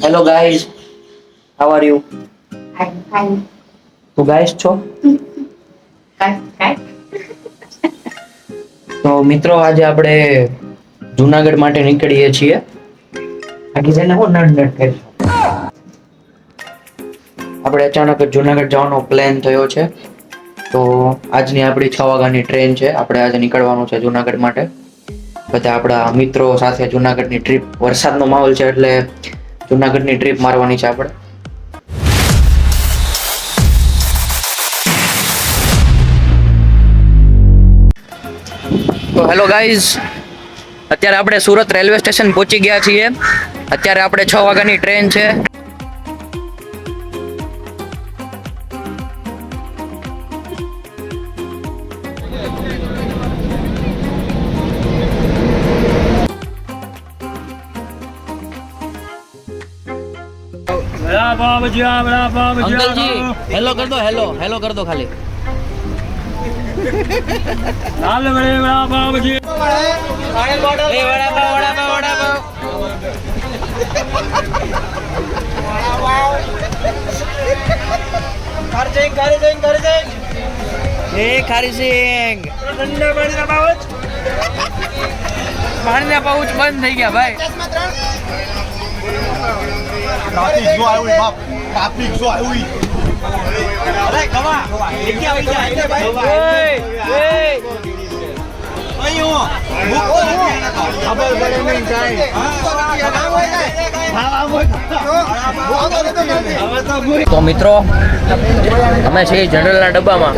Hello guys, how are you? I'm fine. તો guys છો? काय? તો મિત્રો આજે આપણે જુનાગઢ માટે નીકળીએ છીએ. આખી જઈને હું નડ કરી. આપણે અચાનક જ જુનાગઢ જવાનો પ્લાન થયો છે. તો આજની આપણી 6 વાગ્યાની ટ્રેન છે. આપણે આજે નીકળવાનું છે જુનાગઢ માટે. બધા આપણા મિત્રો સાથે જુનાગઢની ટ્રીપ, વરસાદનો માહોલ છે એટલે જુનાગઢની ટ્રીપ મારવાની છે આપણે. તો હેલો ગાઈઝ, અત્યારે આપણે સુરત રેલવે સ્ટેશન પહોંચી ગયા છીએ. અત્યારે આપણે 6 વાગ્યાની ટ્રેન છે. અંકલજી હેલો કર દો, હેલો કર દો ખાલી. લાલ બડે બડા પાવ જી પાણી બોટલ એ વડા પાવ કરે એ ખારી સિંગ ઠંડા પાણીના પાઉચ પાણીના પાઉચ બંધ થઈ ગયા ભાઈ. ટ્રાફિક જો આવ્યું બાપ, ટ્રાફિક જો આવ્યું. અરે કવા એકી આવી જાય ભાઈ. અહીં હું ખબર પડે નહીં કાઈ. તો મિત્રો અમે છીએ જનરલના ડબ્બામાં.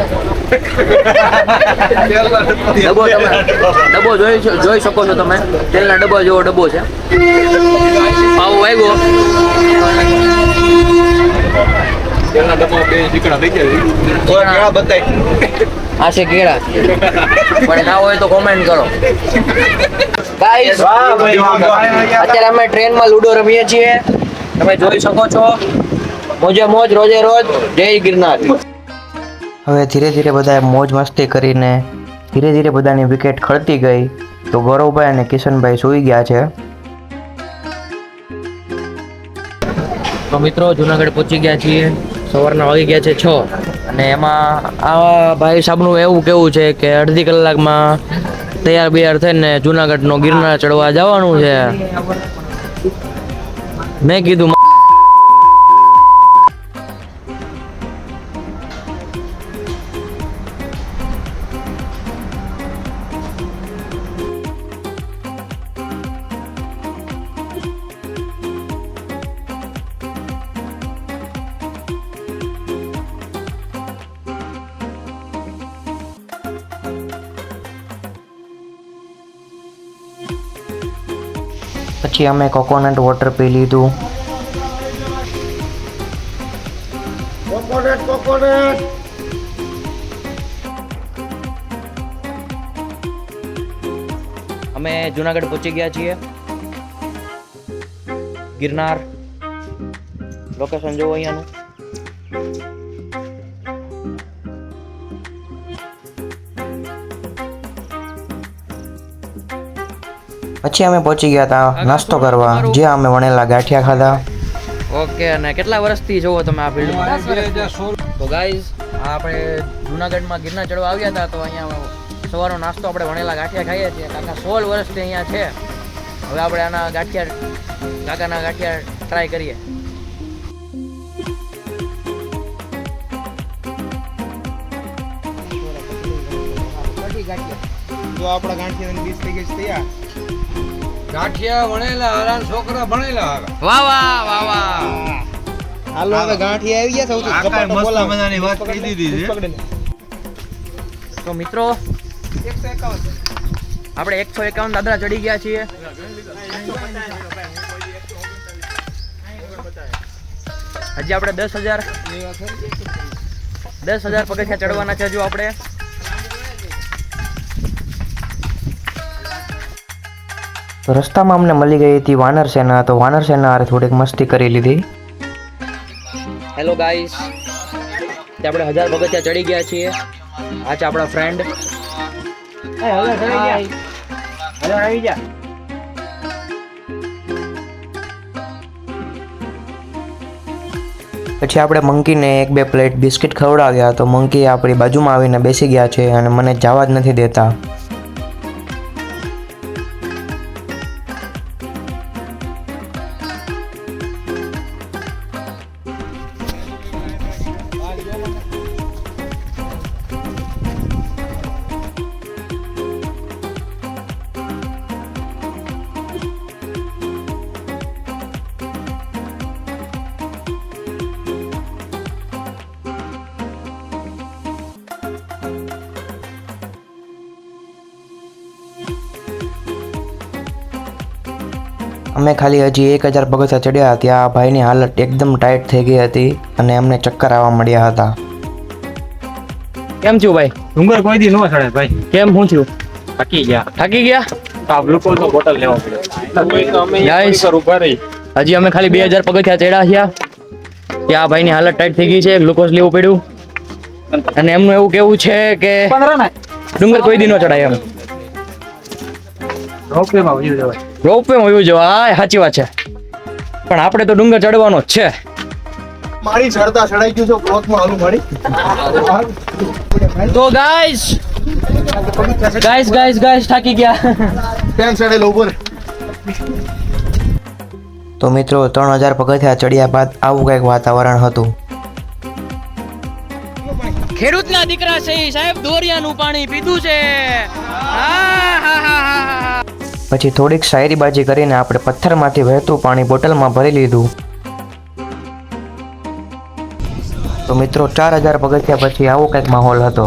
ડબ્બો જોઈ શકો છો તમે. તેલના ડબ્બા જેવો ડબ્બો છે. પાવ વાગ્યો. તેલના ડબ્બા બે ચીકણા થઈ ગયા. બતાય આ છે કેળા. પણ ના હોય તો કોમેન્ટ કરો. ગાઈસ અત્યારે અમે ટ્રેનમાં લૂડો રમીએ છીએ. તમે જોઈ શકો છો. મોજે મોજ, રોજે રોજ, જય ગિરનાર. હવે ધીરે ધીરે બધા મોજ મસ્તી કરીને ધીરે ધીરે બધાની વિકેટ ખળતી ગઈ. તો ગૌરવભાઈ અને કિશનભાઈ સૂઈ ગયા છે. તો મિત્રો જુનાગઢ પહોંચી ગયા છીએ. સવારના વાગી ગયા છે 6 અને એમાં આ ભાઈ સાહેબનું એવું કેવું છે કે અડધી કલાકમાં તૈયાર થઈને જુનાગઢનો ગિરનાર ચડવા જવાનું છે. મેં કીધું પછી અમે કોકોનટ વોટર પી લીધું. અમે જુનાગઢ પહોંચી ગયા છીએ. ગિરનાર લોકેશન જોવો અહીંયાનું. પછી અમે પહોંચી ગયા હતા નાસ્તો કરવા, જ્યાં અમે વણેલા ગાંઠિયા ખાધા. ઓકે, અને કેટલા વર્ષથી જોવો તમે આ ફિલ્ડમાં? તો ગાઈઝ આપણે જુનાગઢમાં ગિરનાર ચડવા આવ્યા હતા. તો અહીંયા સવારનો નાસ્તો આપણે વણેલા ગાંઠિયા ખાઈએ છીએ. કાકા 16 વર્ષથી અહીંયા છે. હવે આપણે આના કાકાના ગાંઠિયા ટ્રાય કરીએ. જો આપણા ગાંઠિયાની ડીશ થઈ ગઈ છે તૈયાર. ગાંઠિયા વણેલા હારા છોકરા ભણેલા હારા. વાહ વાહ વાહ વાહ. હાલો હવે ગાંઠિયા આવી ગયા. સૌથી કપાટો બોલા મજાની વાત કહી દીધી છે. તો મિત્રો આપણે 151 દાદરા ચડી ગયા છીએ. હજી આપણે 10,000 પગથિયા ચડવાના છે. જો આપણે તો રસ્તામાં અમને મળી ગઈ હતી વાનર સેના. તો વાનર સેના હારે થોડીક મસ્તી કરી લીધી. હેલો ગાઈસ, આપણે 1000 પગથિયા ચડી ગયા છીએ. આ છે આપણા ફ્રેન્ડ. પછી આપણે મંકીને 1-2 પ્લેટ બિસ્કિટ ખવડાવ્યા તો મંકી આપણી બાજુમાં આવીને બેસી ગયા છે અને મને જવા જ નથી દેતા. અમે ખાલી હજી 1000 પગથિયા ચડ્યા ત્યાં ભાઈની હાલત એકદમ ટાઈટ થઈ ગઈ હતી અને એમને ચક્કર આવવા મળ્યા હતા. કેમ થયું ભાઈ? ડુંગર કોઈ દી નો ચડે ભાઈ. કેમ શું થયું? થાકી ગયા. થાકી ગયા? આ ગ્લુકોઝનો બોટલ લેવો પડ્યો. Guys, ઉભા રહી. હજી અમે ખાલી 2000 પગથિયા ચડ્યા છીએ. ત્યાં ભાઈની હાલત ટાઈટ થઈ ગઈ છે, ગ્લુકોઝ લેવું પડ્યું. અને એમનું એવું કેવું છે કે ડુંગર કોઈ દી નો ચડાય એમ. રોપવેમાં વયું જવાય. રોપવેમાં વયું જવા, હા સાચી વાત છે. પણ આપણે તો ડુંગર ચડવાનો જ છે. મારી ચડતા ચડાઈ ગયું છે ક્લોથમાં આલુ મારી. તો ગાઈસ થાકી ગયા. પેન ચડેલો ઉપર. તો મિત્રો 3000 પગથિયા ચડ્યા બાદ આવું કંઈક વાતાવરણ હતું. ખેડૂતના દીકરા છે સાહેબ, દોરિયાનું પાણી પીધું છે. પછી થોડીક શાયરીબાજી કરીને આપણે પથ્થરમાંથી વહેતું પાણી બોટલમાં ભરી લીધું. તો મિત્રો 4000 પગથિયા પછી આવો કંઈક માહોલ હતો.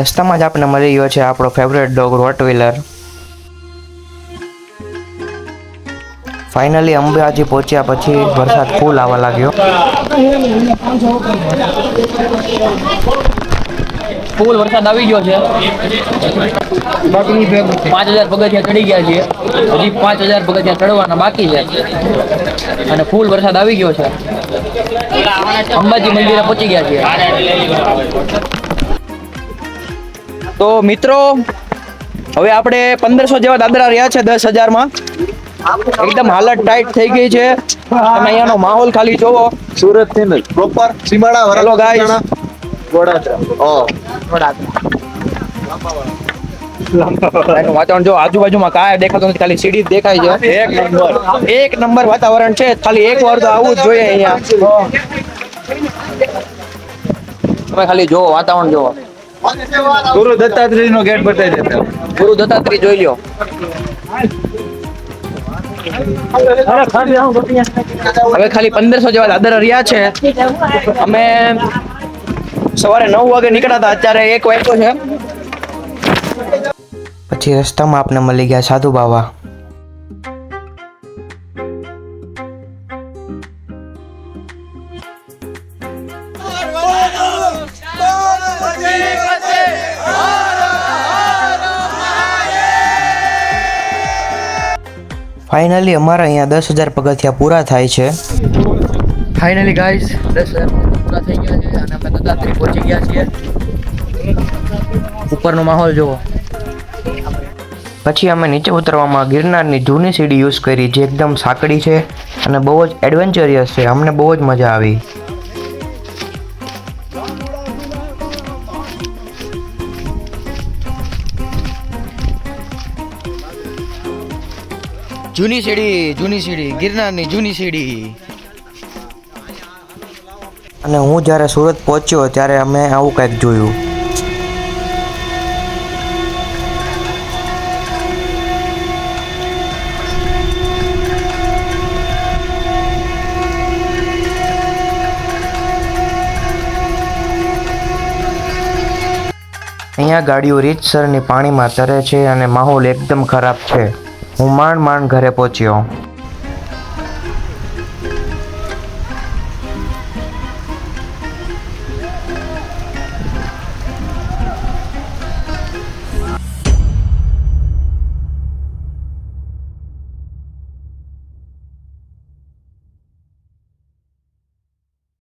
રસ્તામાં જ આપણે મળી ગયો છે આપણો ફેવરેટ ડોગ રોટવીલર. ફાઇનલી અંબાજી પહોંચ્યા પછી વરસાદ ફૂલ આવવા લાગ્યો. ફૂલ વરસાદ આવી ગયો છે. 5000 પગથિયા ચડી ગયા છે. હજી 5000 પગથિયા ચડવાના બાકી છે. અને ફૂલ વરસાદ આવી ગયો છે. અંબાજી મંદિરે પહોંચી ગયા છે. તો મિત્રો હવે આપણે 1500 જેવા દાદરા રહ્યા છે 10000 માં. એકદમ હાલત ટાઈટ થઈ ગઈ છે. તમે અહીંયાનો માહોલ ખાલી જોવો. સુરત થી નહીં પ્રોપર સીમાડા હેલો ગાઈસ. વાતાવરણ જો આજુબાજુમાં કાંઈ દેખાતું નથી, ખાલી સીડી દેખાય છે. એક નંબર વાતાવરણ છે. ખાલી એક વાર તો આવવું જ જોઈએ અહીંયા. તમે ખાલી જોવો, વાતાવરણ જોવો. ગુરુ દત્તાત્રેય નો ગેટ બતાવી દેતા. ગુરુ દત્તાત્રેય જોઈ લ્યો. હવે ખાલી 1500 જેવા દાદરા રહ્યા છે. અમે સવારે 9 વાગે નીકળ્યા હતા, અત્યારે 1 વાગ્યો છે. પછી રસ્તામાં આપણે મળી ગયા સાધુ બાવા. ફાઇનલી અમારા અહીંયા 10000 પગથિયા પૂરા થાય છે. ફાઇનલી ગાઈસ 10,000 પૂરા થઈ ગયા છે અને અમે દત્તાત્રેય પહોંચી ગયા છીએ. ઉપરનો માહોલ જોવો. પછી અમે નીચે ઉતરવામાં ગિરનારની જૂની સીડી યુઝ કરી જે એકદમ સાંકડી છે અને બહુ જ એડવેન્ચરિયસ છે. અમને બહુ જ મજા આવી. જૂની સીડી ગિરનારની જૂની સીડી. અને હું જ્યારે સુરત પહોંચ્યો ત્યારે અમે આવું કંઈક જોયું. અહીંયા ગાડીઓ રીતસરની પાણીમાં તરે છે અને માહોલ એકદમ ખરાબ છે. હું માંડ ઘરે પહોંચ્યો.